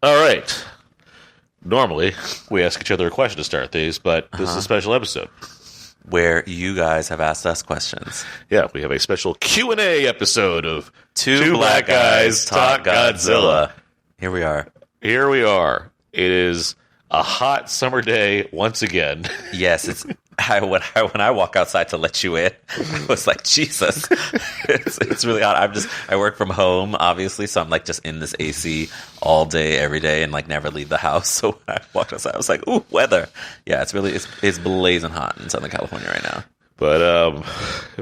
All right. Normally, we ask each other a question to start these, but this is a special episode. Where you guys have asked us questions. Yeah, we have a special Q&A episode of Two Black Guys Talk Godzilla. Here we are. Here we are. It is a hot summer day once again. Yes, it's when I walk outside to let you in, I was like, Jesus, it's really hot. I work from home, obviously, so I'm like just in this AC all day, every day, and like never leave the house. So when I walked outside, I was like, ooh, weather. Yeah, it's blazing hot in Southern California right now. But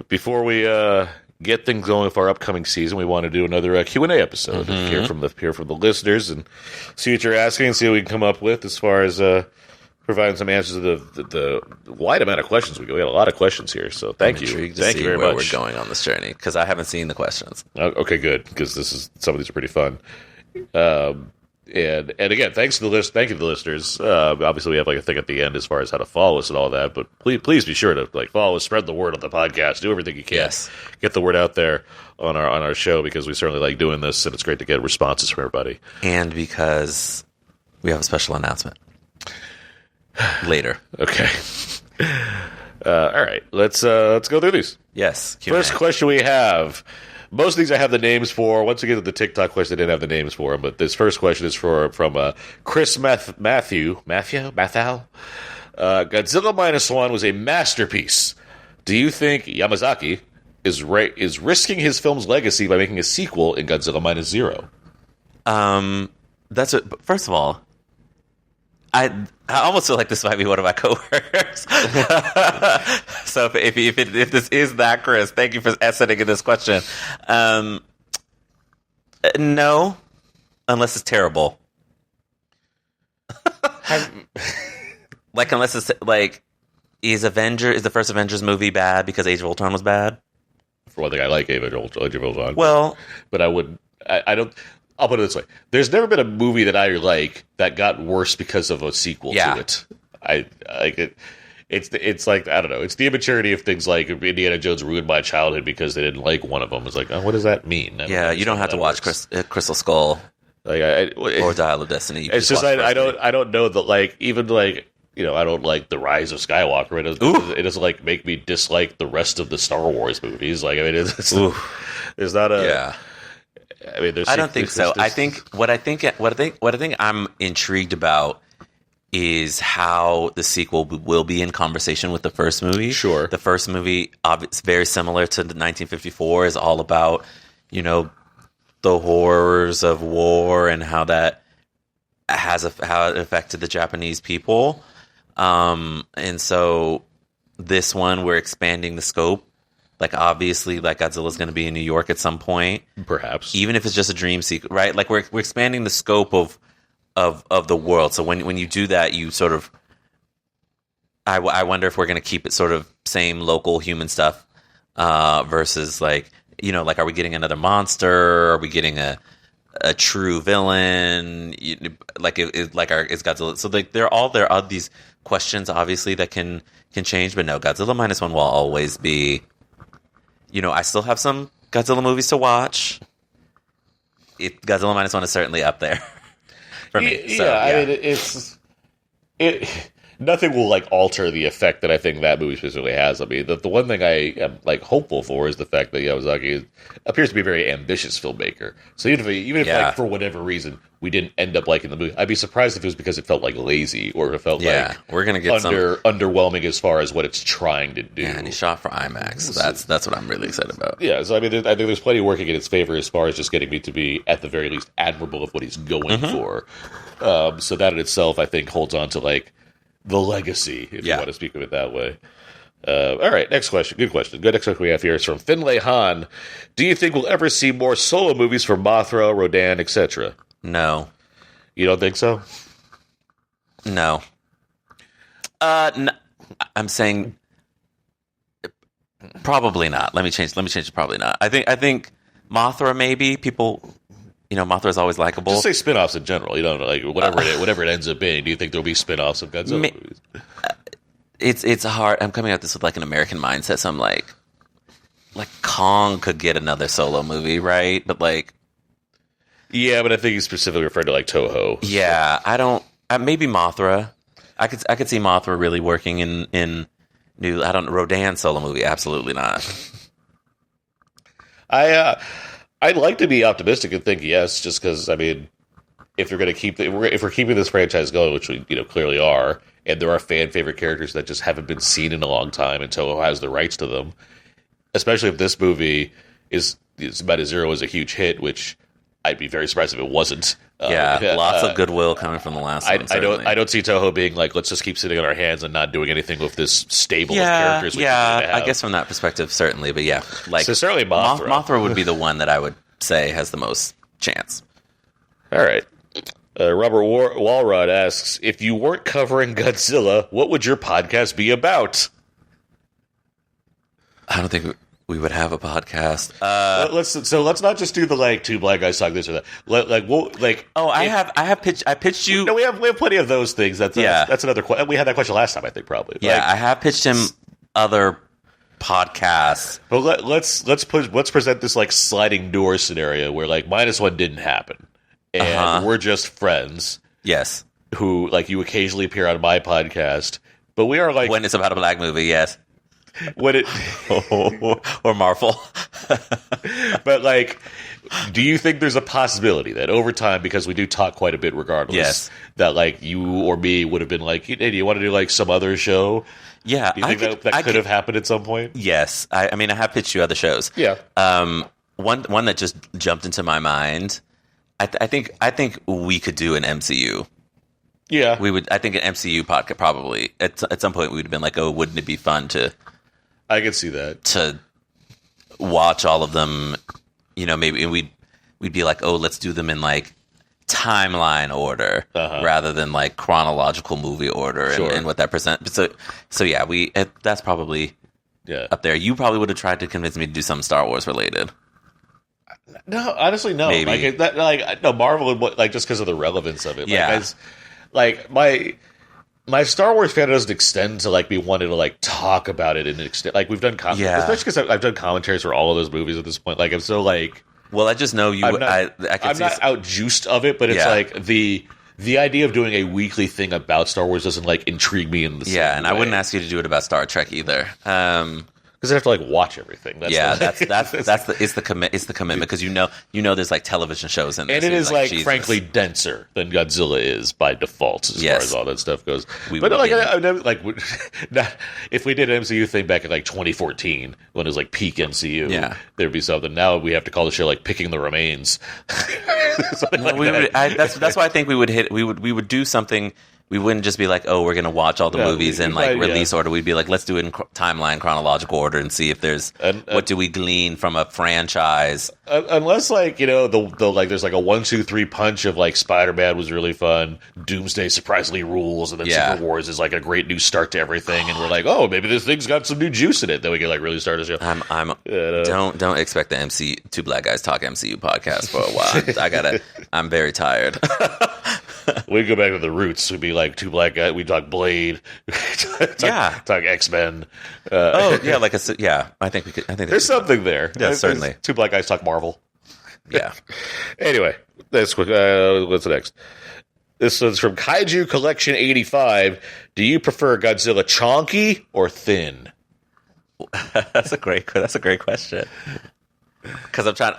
before we get things going for our upcoming season, we want to do another Q&A episode. Hear from the listeners and see what you're asking and see what we can come up with as far as providing some answers to the wide amount of questions we got. We had a lot of questions here, so thank you. Thank you very where much. We're going on this journey because I haven't seen the questions. Okay, good, because some of these are pretty fun. And again, thanks to the list. Thank you to the listeners. Obviously, we have like a thing at the end as far as how to follow us and all that. But please be sure to like follow us, spread the word on the podcast, do everything you can. Yes. Get the word out there on our show because we certainly like doing this, and it's great to get responses from everybody. And because we have a special announcement later. Okay. All right. Let's go through these. Yes. Q&A. First question we have. Most of these I have the names for. Once again, the TikTok question I didn't have the names for, but this first question is from Chris Matthew. Godzilla Minus One was a masterpiece. Do you think Yamazaki is risking his film's legacy by making a sequel in Godzilla Minus Zero? First of all, I almost feel like this might be one of my coworkers. So if this is that, Chris, thank you for sending in this question. No, unless it's terrible. Like unless it's like is the first Avengers movie bad because Age of Ultron was bad? For one thing, I like Age of Ultron. Well, but I don't. I'll put it this way: there's never been a movie that I like that got worse because of a sequel to it. I like it. It's like I don't know. It's the immaturity of things like Indiana Jones ruined my childhood because they didn't like one of them. It's like, oh, what does that mean? Yeah, you don't have to watch Crystal Skull or Dial of Destiny. It's just I don't know that like even like. You know, I don't like The Rise of Skywalker. It doesn't like make me dislike the rest of the Star Wars movies. Like, I mean, there's not a. Yeah. I mean, I don't think so. I think what I think I'm intrigued about is how the sequel will be in conversation with the first movie. Sure. The first movie, it's very similar to the 1954. Is all about the horrors of war and how that how it affected the Japanese people. And so this one, we're expanding the scope. Like, obviously, like, Godzilla's going to be in New York at some point. Perhaps. Even if it's just a dream sequence, right? Like, we're expanding the scope of the world. So when you do that, you sort of... I wonder if we're going to keep it sort of same local human stuff versus, like, like, are we getting another monster? Are we getting a true villain? Is Godzilla... So, like, there are these questions, obviously, that can change. But no, Godzilla Minus One will always be... I still have some Godzilla movies to watch. Godzilla Minus One is certainly up there for me. So, yeah, I mean, nothing will like alter the effect that I think that movie specifically has. I mean, the one thing I am like hopeful for is the fact that Yamazaki appears to be a very ambitious filmmaker. So even if like for whatever reason we didn't end up liking the movie, I'd be surprised if it was because it felt like lazy or it felt like we're gonna get underwhelming as far as what it's trying to do. Yeah, and he shot for IMAX. So that's what I'm really excited about. Yeah, so I mean, I think there's plenty working in its favor as far as just getting me to be at the very least admirable of what he's going for. So that in itself, I think, holds on to like the legacy, if you want to speak of it that way. All right, next question. Good question. Good next question we have here is from Finlay Han. Do you think we'll ever see more solo movies from Mothra, Rodan, etc.? No. You don't think so? No. No. I'm saying probably not. Let me change to probably not. I think Mothra maybe. People, Mothra is always likable. Just say spin-offs in general. You don't know, like whatever it ends up being. Do you think there'll be spin-offs of Godzilla movies? It's hard. I'm coming at this with like an American mindset, so I'm like Kong could get another solo movie, right? But like Yeah, but I think he's specifically referring to like Toho. Yeah, I don't. Maybe Mothra. I could see Mothra really working in new. I don't know, Rodan solo movie. Absolutely not. I'd like to be optimistic and think yes, just because I mean, if we're going to if we're keeping this franchise going, which we clearly are, and there are fan favorite characters that just haven't been seen in a long time, and Toho has the rights to them, especially if this movie is Minus Zero is a huge hit, which I'd be very surprised if it wasn't. Lots of goodwill coming from the last one. I don't see Toho being like, let's just keep sitting on our hands and not doing anything with this stable of characters. I guess from that perspective, certainly. But yeah, like so certainly Mothra. Mothra would be the one that I would say has the most chance. All right. Robert Walrod asks, if you weren't covering Godzilla, what would your podcast be about? I don't think we would have a podcast. Let's not just do the two black guys talk this or that. I pitched you. No, we have plenty of those things. That's another question. We had that question last time, I think, probably. Yeah, I have pitched him other podcasts. But let's present this sliding door scenario where -1 didn't happen, and we're just friends. Yes, who you occasionally appear on my podcast, but we are when it's about a black movie. Yes. When it or Marvel. But do you think there's a possibility that over time, because we do talk quite a bit regardless, that you or me would have been hey, do you want to do some other show? Yeah. Do you think that could have happened at some point? Yes. I mean, I have pitched you other shows. Yeah. One that just jumped into my mind. I think we could do an MCU. Yeah. We would. I think an MCU podcast probably at some point we would have been oh, wouldn't it be fun to? I could see that. To watch all of them, maybe we'd be oh, let's do them in timeline order rather than chronological movie order and what that presents. So yeah, that's probably up there. You probably would have tried to convince me to do something Star Wars related. No, honestly, no. Maybe. No, Marvel would just because of the relevance of it. Yeah. My Star Wars fan doesn't extend to me wanting to talk about it in an extent. We've done especially because I've done commentaries for all of those movies at this point. I'm so well, I just know you. I'm not out juiced of it, but it's the idea of doing a weekly thing about Star Wars doesn't intrigue me in the same way. I wouldn't ask you to do it about Star Trek either. Because I have to watch everything. That's the commitment because you know there's television shows in this. And it is frankly denser than Godzilla is by default as far as all that stuff goes. If we did an MCU thing back in 2014 when it was peak MCU, there'd be something. Now we have to call the show Picking the Remains. That's why I think we would do something. We wouldn't just be oh, we're going to watch all the movies in release order. We'd be let's do it in timeline, chronological order, and see if there's what do we glean from a franchise. Unless there's a 1, 2, 3 punch of Spider-Man was really fun, Doomsday surprisingly rules, and then Secret Wars is a great new start to everything, and we're oh, maybe this thing's got some new juice in it. Then we can really start a show. Don't expect the Two Black Guys Talk MCU podcast for a while. I'm very tired. We go back to the roots. We'd be two black guys. We talk Blade. talk X-Men. I think we could. I think there's something there. Yeah, certainly. Two black guys talk Marvel. Yeah. Anyway, that's quick. What's next? This one's from Kaiju Collection 85. Do you prefer Godzilla chonky or thin? That's a great question. Because I'm trying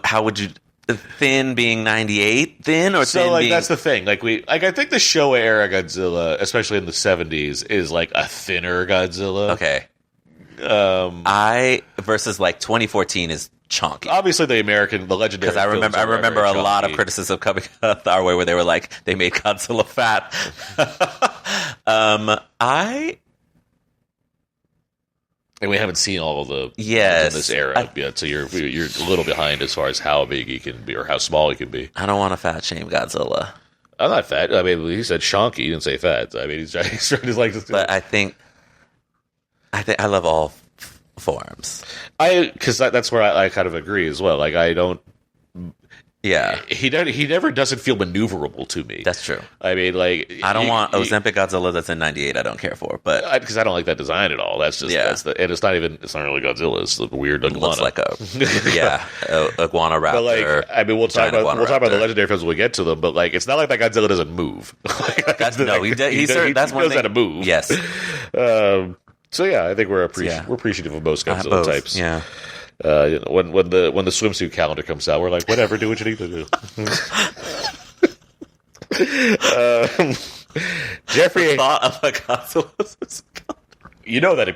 how would you? Thin being 98 thin or thin being... that's the thing I think the Showa era Godzilla, especially in the 70s, is a thinner Godzilla. Okay. I versus 2014 is chonky. Obviously the legendary, because I remember a lot of criticism coming our way where they were they made Godzilla fat. And we haven't seen all of the in this era yet, so you're a little behind as far as how big he can be or how small he can be. I don't want to fat shame Godzilla. I'm not fat. I mean, he said chonky. He didn't say fat. I mean, he's trying to But I think I love all forms. Because that's where I kind of agree as well. I don't. Yeah. He never doesn't feel maneuverable to me. That's true. I mean, like, I don't want Ozempic Godzilla that's in 98. I don't care for, but because I don't like that design at all. That's just and it's not really Godzilla. It's the weird iguana. Looks like a iguana raptor. But like, I mean, we'll talk about the legendary films when we get to them. But like, it's not like that Godzilla doesn't move. He does how to move. Yes. So yeah, I think we're appreciative of most Godzilla types. Yeah. When the swimsuit calendar comes out, we're like, whatever, do what you need to do. Jeffrey, thought of a Godzilla swimsuit calendar. You know that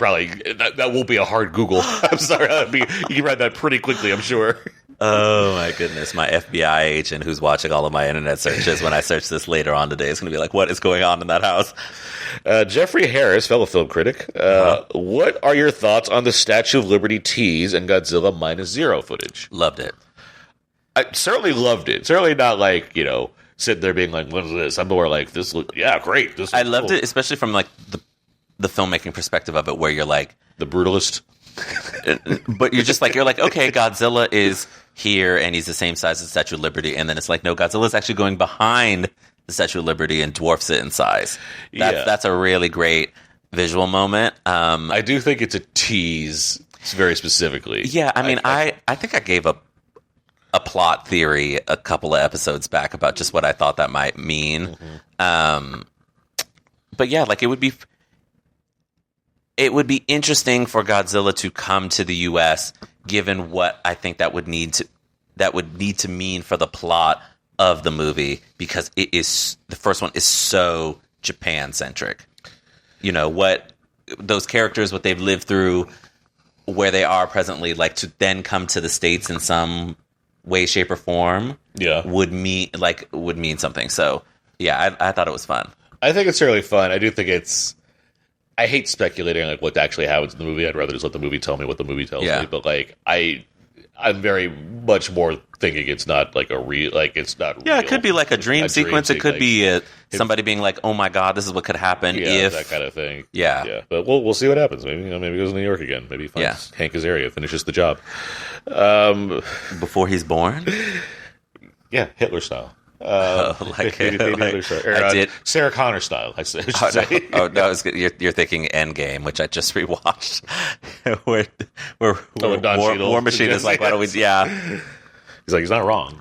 that won't be a hard Google. I'm sorry, you can write that pretty quickly, I'm sure. Oh my goodness, my FBI agent who's watching all of my internet searches when I search this later on today is going to be like, what is going on in that house? Jeffrey Harris, fellow film critic, what are your thoughts on the Statue of Liberty tease and Godzilla Minus Zero footage? Loved it. I certainly loved it. Certainly not like, sitting there being like, what is this? I'm more like, this look, great. I loved it, especially from like the filmmaking perspective of it, where you're like... The brutalist. But you're like, okay, Godzilla is here and he's the same size as the Statue of Liberty, and then it's like, no, Godzilla's actually going behind the Statue of Liberty and dwarfs it in size. That's a really great visual moment. I do think it's a tease, very specifically. Yeah, I mean, I think I gave a plot theory a couple of episodes back about just what I thought that might mean. Mm-hmm. But yeah, like it would be interesting for Godzilla to come to the U.S. given what I think that would need to mean for the plot of the movie, because the first one is so Japan centric. What those characters, what they've lived through, where they are presently, like to then come to the States in some way, shape, or form, would mean something. So yeah, I thought it was fun. I think it's certainly fun. I do think I hate speculating on like what actually happens in the movie. I'd rather just let the movie tell me what the movie tells me. But like I'm very much more thinking it's not like it's not. Yeah, real. It could be like a dream sequence. It could be somebody being like, "Oh my god, this is what could happen if," that kind of thing. Yeah. But we'll see what happens. Maybe maybe he goes to New York again. Maybe he finds Hank Azaria, finishes the job before he's born. Yeah, Hitler style. Hitler style. Sarah Connor style. I should say. No, you're thinking Endgame, which I just rewatched. where War Machine is like, why don't we? Yeah. He's like, he's not wrong.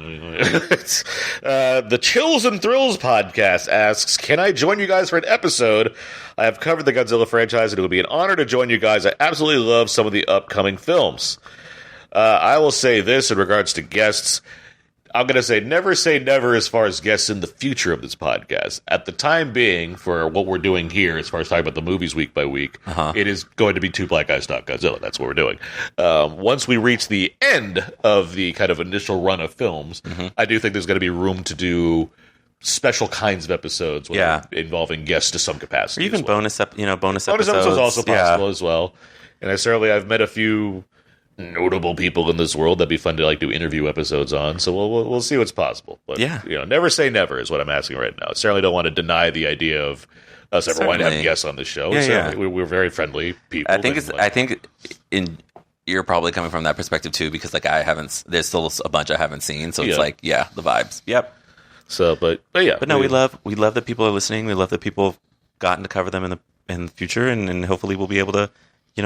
The Chills and Thrills podcast asks, can I join you guys for an episode? I have covered the Godzilla franchise, and it would be an honor to join you guys. I absolutely love some of the upcoming films. I will say this in regards to guests. I'm going to say never as far as guests in the future of this podcast. At the time being, for what we're doing here, as far as talking about the movies week by week, it is going to be 2 Black Guys Talk Godzilla. That's what we're doing. Once we reach the end of the kind of initial run of films, I do think there's going to be room to do special kinds of episodes involving guests to some capacity. Or even bonus episodes. Bonus episodes also possible as well. And I've met a few notable people in this world that'd be fun to like do interview episodes on. So we'll see what's possible. But never say never is what I'm asking right now. I certainly don't want to deny the idea of us ever wanting to have guests on the show. We're very friendly people. I think you're probably coming from that perspective too, because like there's still a bunch I haven't seen. So it's like, the vibes. Yep. So, but no, we love that people are listening. We love that people have gotten to cover them in the future, and hopefully we'll be able to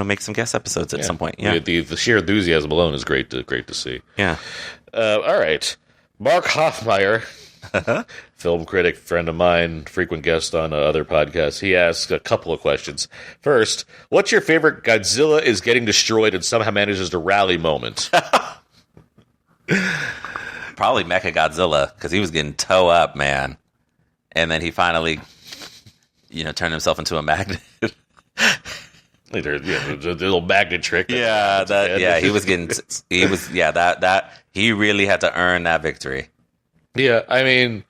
make some guest episodes at some point. Yeah, the sheer enthusiasm alone is great to see. Yeah. All right, Mark Hoffmeyer, film critic, friend of mine, frequent guest on other podcasts. He asks a couple of questions. First, what's your favorite Godzilla is getting destroyed and somehow manages to rally moment? Probably Mechagodzilla, because he was getting toe up, man, and then he finally, turned himself into a magnet. The little magnet trick. He really had to earn that victory. Yeah, I mean,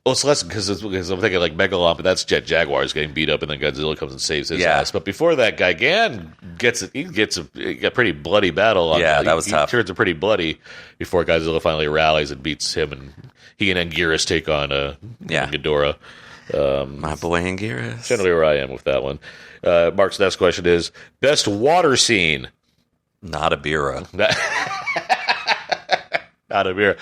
it's less because I'm thinking like Megalon, but that's Jet Jaguar is getting beat up, and then Godzilla comes and saves his ass. But before that, Gigan gets a pretty bloody battle. That was tough. He turns a pretty bloody before Godzilla finally rallies and beats him, and he and Anguirus take on Ghidorah. My boy Anguirus. Generally where I am with that one. Mark's next question is, best water scene? Not a Bira. Not out of here.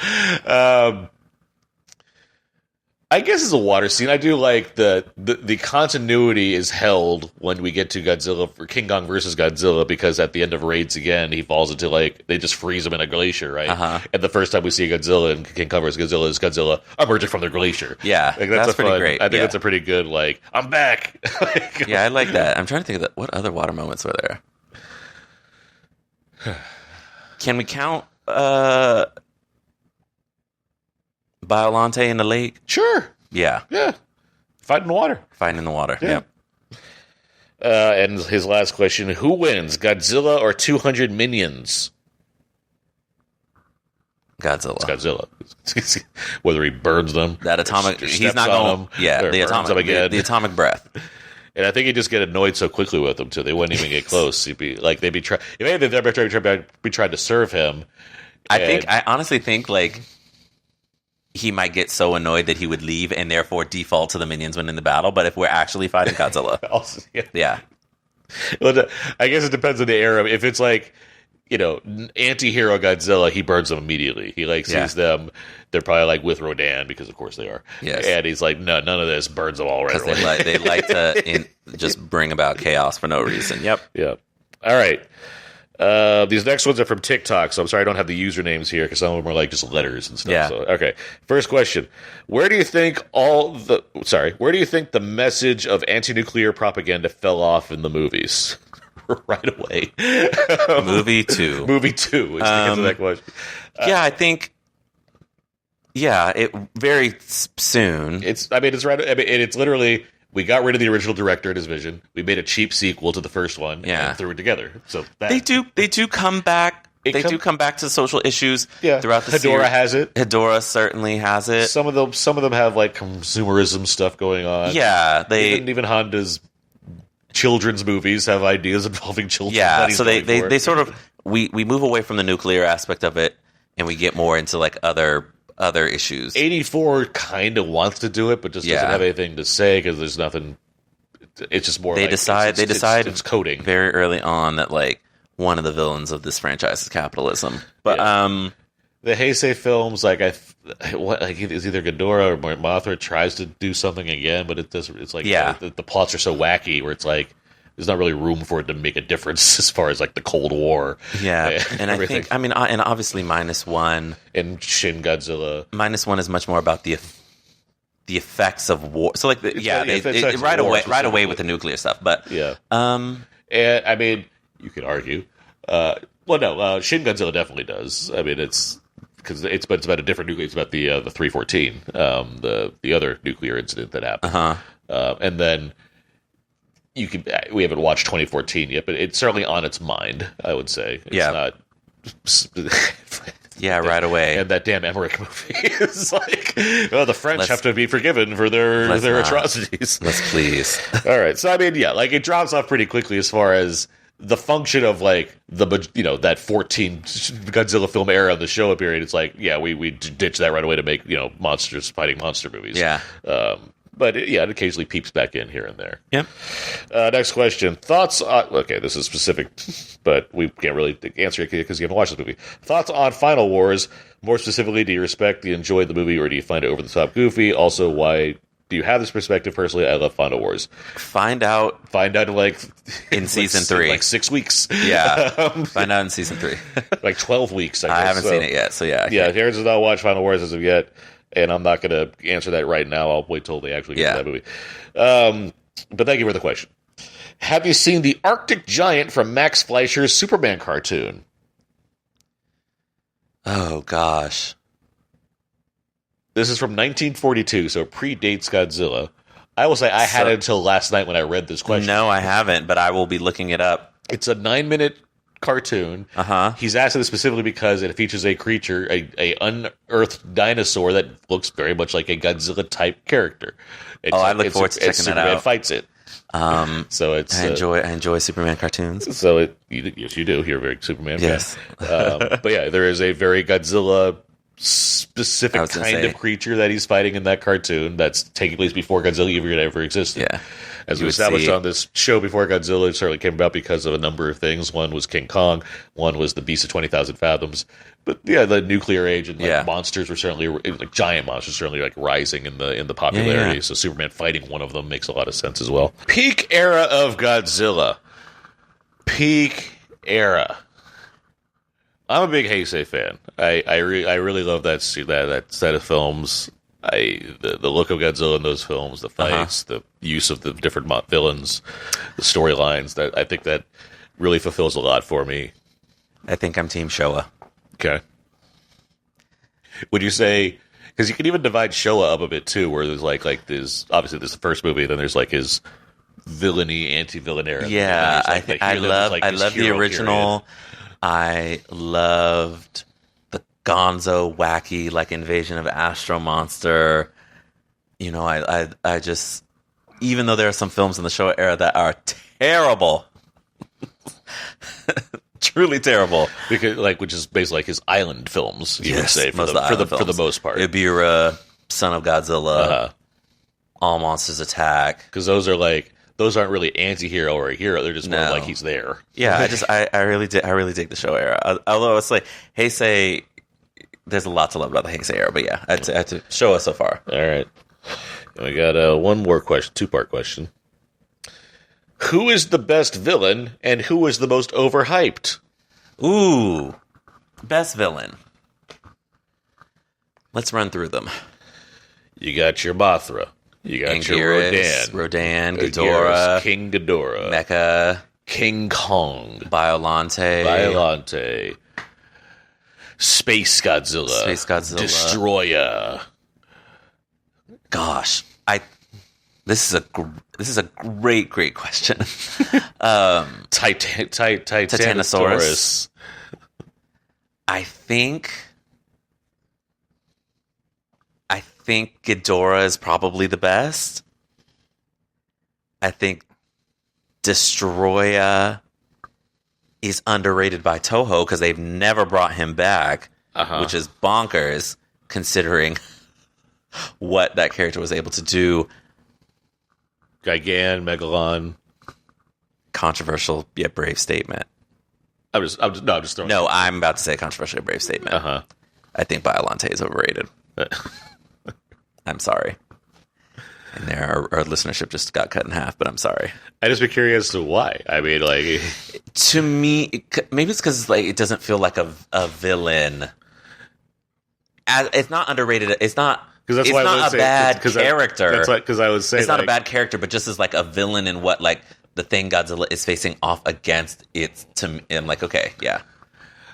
I guess it's a water scene. I do like the continuity is held when we get to Godzilla for King Kong versus Godzilla, because at the end of Raids again, he falls into they just freeze him in a glacier, right? And the first time we see Godzilla and King Kong versus Godzilla is Godzilla emerging from the glacier. Yeah, that's pretty great. I think that's a pretty good, I'm back. Yeah, I like that. I'm trying to think of what other water moments were there. Can we count Biollante in the lake? Sure. Yeah. Fight in the water. Fighting in the water. Yeah. And his last question, who wins, Godzilla or 200 minions? Godzilla. It's Godzilla. Whether he burns them. That atomic... He's not going... Yeah, the atomic breath. And I think he'd just get annoyed so quickly with them, too. They wouldn't even get close. They'd be trying... Maybe they'd be trying to serve him. I honestly think, he might get so annoyed that he would leave and therefore default to the minions when in the battle. But if we're actually fighting Godzilla, yeah. Well, I guess it depends on the era. If it's anti-hero Godzilla, he burns them immediately. He sees them. They're probably with Rodan, because of course they are. Yes. And he's like, no, none of this, burns them all right away. Because they like to just bring about chaos for no reason. Yep. Yeah. All right. These next ones are from TikTok, so I'm sorry I don't have the usernames here, because some of them are just letters and stuff. Yeah. So, okay. First question: Where do you think the message of anti-nuclear propaganda fell off in the movies? Right away. Movie 2. Movie 2 is the answer to that question. I think. Yeah, it very soon. It's right. It's literally. We got rid of the original director and his vision. We made a cheap sequel to the first one and threw it together. So they do come back. They do come back to social issues throughout the series. Hedorah has it. Hedorah certainly has it. Some of them have consumerism stuff going on. Yeah, even Honda's children's movies have ideas involving children. Yeah, so they sort of we move away from the nuclear aspect of it, and we get more into other issues. 84 kind of wants to do it, but just doesn't have anything to say, because there's nothing. It's just more. They decide it's coding very early on that one of the villains of this franchise is capitalism. But the Heisei films, it's either Ghidorah or Mothra tries to do something again, but it doesn't. It's the plots are so wacky where it's there's not really room for it to make a difference as far as the Cold War. Yeah, and I think and obviously -1 and Shin Godzilla. -1 is much more about the effects of war. So they right away with the nuclear stuff. But and you could argue. Shin Godzilla definitely does. It's because it's about a different nuclear. It's about the 314, the other nuclear incident that happened. And then. We haven't watched 2014 yet, but it's certainly on its mind, I would say. It's not... right away. And that damn Emmerich movie is the French have to be forgiven for their atrocities. Let's please. All right. So, it drops off pretty quickly as far as the function of, that 14 Godzilla film era of the Showa period. It's we ditch that right away to make, monsters fighting monster movies. Yeah. But it occasionally peeps back in here and there. Yep. Next question. Thoughts on... Okay, this is specific, but we can't really answer it because you haven't watched the movie. Thoughts on Final Wars? More specifically, do you enjoy the movie, or do you find it over-the-top goofy? Also, why do you have this perspective? Personally, I love Final Wars. Find out in season 3. 6 weeks. Yeah. Find out in season 3. 12 weeks, I guess. I haven't seen it yet, so yeah. Yeah, Terence has not watched Final Wars as of yet. And I'm not going to answer that right now. I'll wait till they actually get to that movie. But thank you for the question. Have you seen the Arctic Giant from Max Fleischer's Superman cartoon? Oh, gosh. This is from 1942, so it predates Godzilla. I will say I had it until last night when I read this question. No, I haven't, but I will be looking it up. It's a 9-minute cartoon. He's asked it specifically because it features a creature, a unearthed dinosaur that looks very much like a Godzilla type character. I look forward to checking Superman that out. Fights it. So it's I enjoy Superman cartoons. So yes, you do. You're a very Superman fan. But there is a very Godzilla specific kind of creature that he's fighting in that cartoon that's taking place before Godzilla even ever existed. Yeah. As we established on this show before Godzilla certainly came about because of a number of things. One was King Kong. One was the Beast of 20,000 Fathoms. But yeah, the nuclear age and monsters were certainly, like giant monsters, certainly like rising in the popularity. So Superman fighting one of them makes a lot of sense as well. Peak era of Godzilla. Peak era. I'm a big Heisei fan. I really love that set of films. The look of Godzilla in those films, the fights, the use of the different villains, the storylines. That I think that really fulfills a lot for me. I think I'm Team Showa. Okay. Would you say, because you can even divide Showa up a bit too, where there's like there's obviously there's the first movie, then there's like his villainy, anti-villain era. Yeah, I love the original. Period. I loved the Gonzo wacky like invasion of Astro Monster. You know, I just, even though there are some films in the Showa era that are terrible. Truly terrible, because which is basically like his island films. You would say for the most part. Ibira, Son of Godzilla, All Monsters Attack, because those aren't really anti-hero or a hero. They're just more like he's there. Yeah, I really dig the Showa era. Although it's like Heisei, there's a lot to love about the Heisei era. But yeah, I had to Showa so far. All right, we got one more question, 2-part question. Who is the best villain, and who is the most overhyped? Ooh, best villain. Let's run through them. You got your Mothra. You got Anguirus, your Rodan, Ghidorah, King Ghidorah, Mecha, King Kong, Biollante, Space Godzilla, Destroyer. Gosh, This is a great question. Titanosaurus. I think Ghidorah is probably the best. I think Destroyer is underrated by Toho because they've never brought him back, which is bonkers considering what that character was able to do. Gigan, Megalon. Controversial yet brave statement. I'm just throwing. No, I'm about to say a controversial yet brave statement. I think Biollante is overrated. I'm sorry. And our listenership just got cut in half, but I'm sorry. I just be curious as to why. I mean, to me, maybe it's because it doesn't feel like a villain. It's not underrated. It's not. It's not a bad character. That's because I would say it's not a bad character, but just as a villain in what the thing Godzilla is facing off against. It's to me, I'm okay, yeah.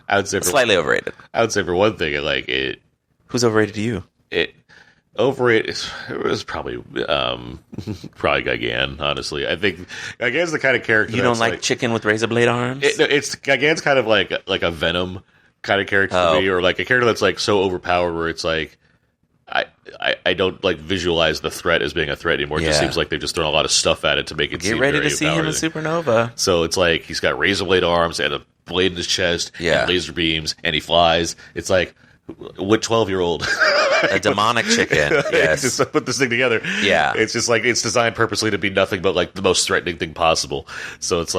I would say slightly overrated. I would say for one thing, it. Who's overrated to you? Overrated. It was probably Gigan. Honestly, I think Gigan's the kind of character you don't like chicken with razor blade arms. It's Gigan's kind of like a Venom kind of character to me, or a character that's so overpowered where it's I don't visualize the threat as being a threat anymore. It just seems like they've just thrown a lot of stuff at it to make it seem very empowering. Get ready to see him in Supernova. So it's he's got razor blade arms and a blade in his chest and laser beams, and he flies. It's what 12-year-old? A demonic chicken. Yes. Just put this thing together. Yeah. It's just it's designed purposely to be nothing but the most threatening thing possible. So it's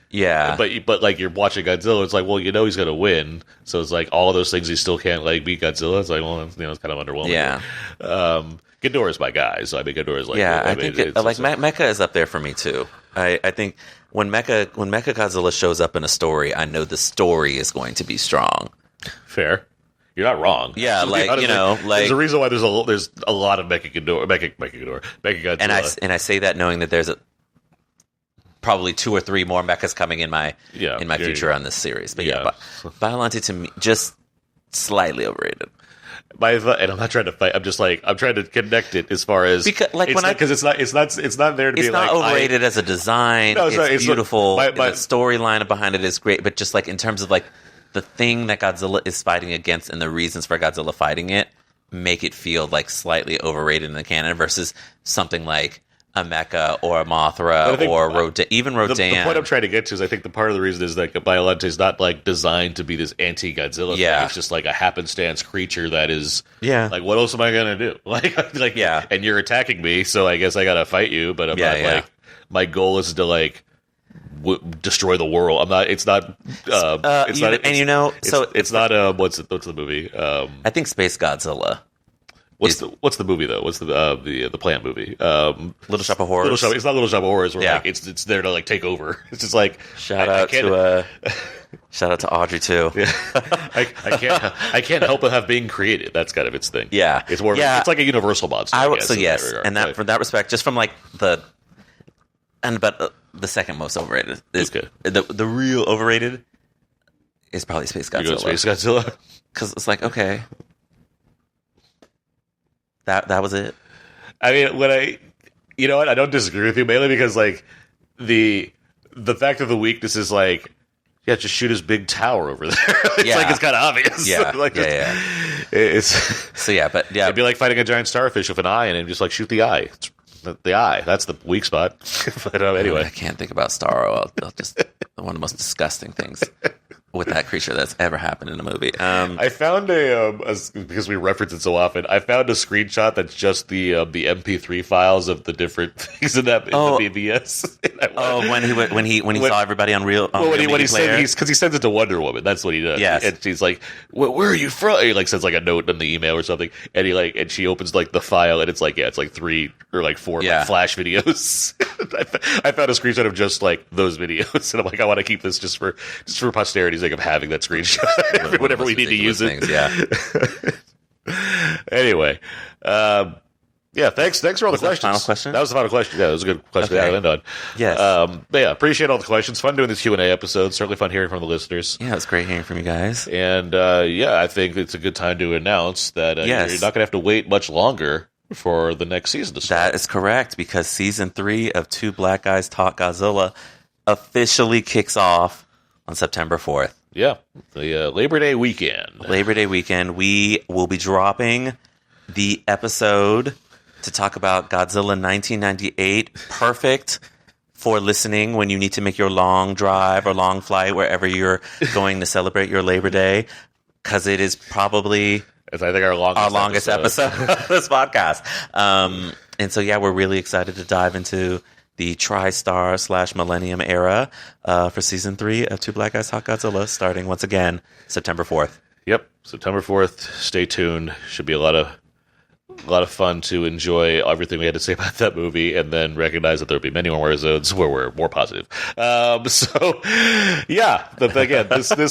yeah. But you're watching Godzilla, it's he's going to win. So it's all those things he still can't beat Godzilla. It's it's kind of underwhelming. Yeah. Ghidorah's my guy. So I mean Ghidorah's I think Mecha is up there for me too. I think when Mecha Godzilla shows up in a story, I know the story is going to be strong. Fair. You're not wrong. Yeah, there's a reason why there's a lot of Mecha Godzilla. And I say that knowing that there's probably 2 or 3 more mechas coming in my future on this series. But Biollante to me just slightly overrated. And I'm not trying to fight. I'm just I'm trying to connect it as far as because it's not there to be it's not overrated as a design. No, it's beautiful. The storyline behind it is great, but just in terms of the thing that Godzilla is fighting against and the reasons for Godzilla fighting it make it feel slightly overrated in the canon versus something like a Mecha or a Mothra or even Rodan. The point I'm trying to get to is I think the part of the reason is that Biollante is not like designed to be this anti-Godzilla thing. It's just like a happenstance creature that is like, what else am I gonna do? Like and you're attacking me, so I guess I gotta fight you. But I'm not like, my goal is to like destroy the world. I'm not. It's not. It's not. And you know, so it's not. What's the movie? I think Space Godzilla. What's the movie though? What's the plant movie? Little Shop of Horrors. It's not Little Shop of Horrors. Where like it's there to like take over. It's just like shout out to Audrey too. Yeah. I can't help but have being created. That's kind of its thing. Yeah, it's more. It's like a universal monster. So yes, and that from that respect, just from like the second most overrated is the real overrated is probably Space Godzilla. Space Godzilla, because it's like okay. That was it. I mean, you know what? I don't disagree with you mainly because like the fact of the weakness is like, just shoot his big tower over there. It's like it's kind of obvious. Yeah, It's it'd be like fighting a giant starfish with an eye in it and just like shoot the eye. The eye. That's the weak spot. But anyway, I can't think about Starro. I'll just one of the most disgusting things with that creature that's ever happened in a movie. I found because we reference it so often, I found a screenshot that's just the MP3 files of the different things in the BBS. When he saw everybody on Real. When he sends it to Wonder Woman, that's what he does. Yes. And she's like, "Where are you from?" He like sends like a note in the email or something, and and she opens like the file, and it's like 3 or like 4 like, Flash videos. I found a screenshot of just like those videos, and I'm like, I want to keep this just for posterity's sake of having that screenshot whenever we need to use it. Anyway, thanks for all the questions. Final question? That was the final question. Yeah, that was a good question to end on. Yes. But appreciate all the questions. Fun doing this Q&A episode. Certainly fun hearing from the listeners. Yeah, it was great hearing from you guys. And I think it's a good time to announce that you're not going to have to wait much longer for the next season to start. That is correct, because season 3 of Two Black Guys Talk Godzilla officially kicks off on September 4th. Yeah, the Labor Day weekend. We will be dropping the episode to talk about Godzilla 1998. Perfect for listening when you need to make your long drive or long flight wherever you're going to celebrate your Labor Day, because it is probably... It's, I think, our longest episode of this podcast. And so, we're really excited to dive into the TriStar / Millennium era for season 3 of Two Black Guys Talk Godzilla, starting once again September 4th. Yep, September 4th. Stay tuned. Should be a lot of fun to enjoy everything we had to say about that movie, and then recognize that there'll be many more episodes where we're more positive. Again, this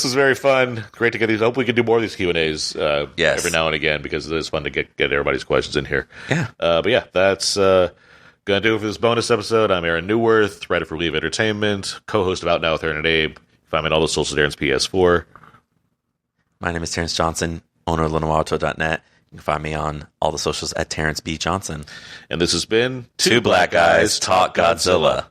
was very fun. Great to get these. I hope we can do more of these Q&As every now and again, because it is fun to get everybody's questions in here. That's gonna do it for this bonus episode. I'm Aaron Newworth, writer for Leave Entertainment, co-host of Out Now with Aaron and Abe. Find me on all the socials, Aaron's PS4. My name is Terence Johnson, owner of LenoAuto.net. You can find me on all the socials at Terence B. Johnson. And this has been Two Black Guys Talk Godzilla.